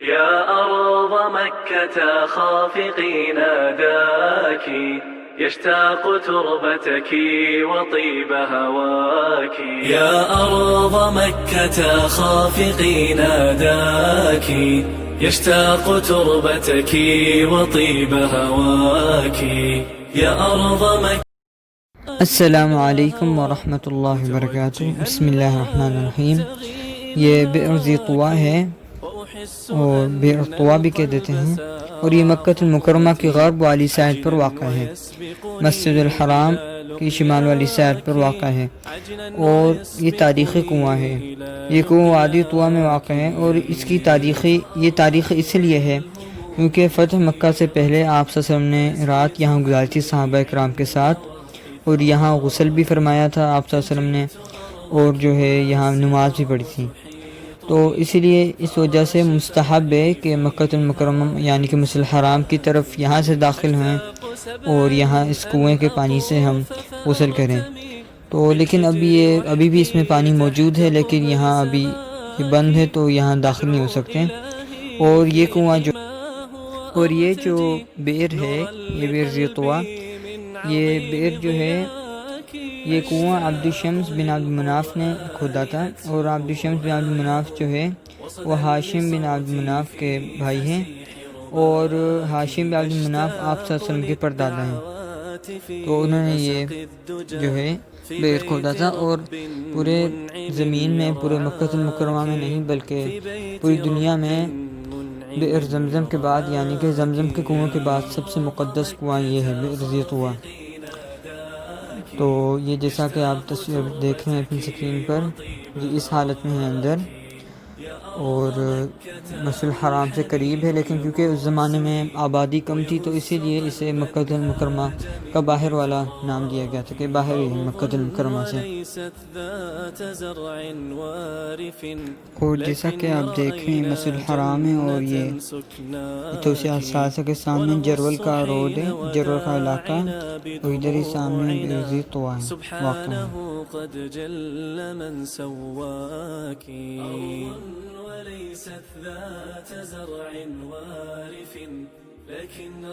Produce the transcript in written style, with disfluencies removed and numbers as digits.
يا أرض مكة خافقي ناداك يشتاق تربتك وطيب هواك. يا أرض مكة خافقي ناداك يشتاق تربتك وطيب هواك. يا أرض مكة. السلام علیکم ورحمۃ اللہ وبرکاتہ. بسم اللہ الرحمن الرحیم. یہ بئر ذی طویٰ ہے اور بئر طویٰ بھی کہہ دیتے ہیں، اور یہ مکہ المکرمہ کی غرب والی سائڈ پر واقع ہے. مسجد الحرام کی شمال والی سائڈ پر واقع ہے، اور یہ تاریخی کنواں ہے. یہ کنواں وادی طویٰ میں واقع ہے، اور اس کی یہ تاریخ اس لیے ہے کیونکہ فتح مکہ سے پہلے آپ صلی اللہ علیہ وسلم نے رات یہاں گزاری تھی صحابہ کرام کے ساتھ، اور یہاں غسل بھی فرمایا تھا آپ صلی اللہ علیہ وسلم نے، اور جو ہے یہاں نماز بھی پڑھی تھی. تو اسی لیے اس وجہ سے مستحب ہے کہ مکہ المکرمہ یعنی کہ مسجد الحرام کی طرف یہاں سے داخل ہوئیں اور یہاں اس کنویں کے پانی سے ہم غسل کریں. تو لیکن ابھی بھی اس میں پانی موجود ہے، لیکن یہاں ابھی یہ بند ہے تو یہاں داخل نہیں ہو سکتے. اور یہ کنواں یہ جو بئر ہے، یہ بئر ذی طویٰ، یہ بئر جو ہے یہ کنواں عبد الشمس بن عبد مناف نے کھودا تھا، اور عبد الشمس بن عبد مناف جو ہے وہ ہاشم بن عبد مناف کے بھائی ہیں، اور ہاشم بن عبد مناف آپ صلی اللہ علیہ وسلم کے پردادا ہیں. تو انہوں نے یہ جو ہے بئر کھودا تھا، اور پورے زمین میں، پورے مکہ المکرمہ میں نہیں بلکہ پوری دنیا میں بئر زمزم کے بعد یعنی کہ زمزم کے کنووں کے بعد سب سے مقدس کنواں یہ ہے بئر ذی طویٰ. تو یہ جیسا کہ آپ تصویر دیکھ رہے ہیں اپنی اسکرین پر، یہ اس حالت میں ہے اندر، اور مسجد الحرام سے قریب ہے، لیکن کیونکہ اس زمانے میں آبادی کم تھی تو اسی لیے اسے مکہ المکرمہ کا باہر والا نام دیا گیا تھا کہ باہر ہی ہے مکہ المکرمہ سے. اور جیسا کہ آپ دیکھ رہے ہیں مسجد الحرام ہے، اور یہ توسیع ثالثہ کے سامنے جرول کا روڈ ہے، جرول کا علاقہ، اور ادھر ہی سامنے بئر ذی طویٰ واقع ہے. قد جل من سواك وليست ذات زرع وارف لكن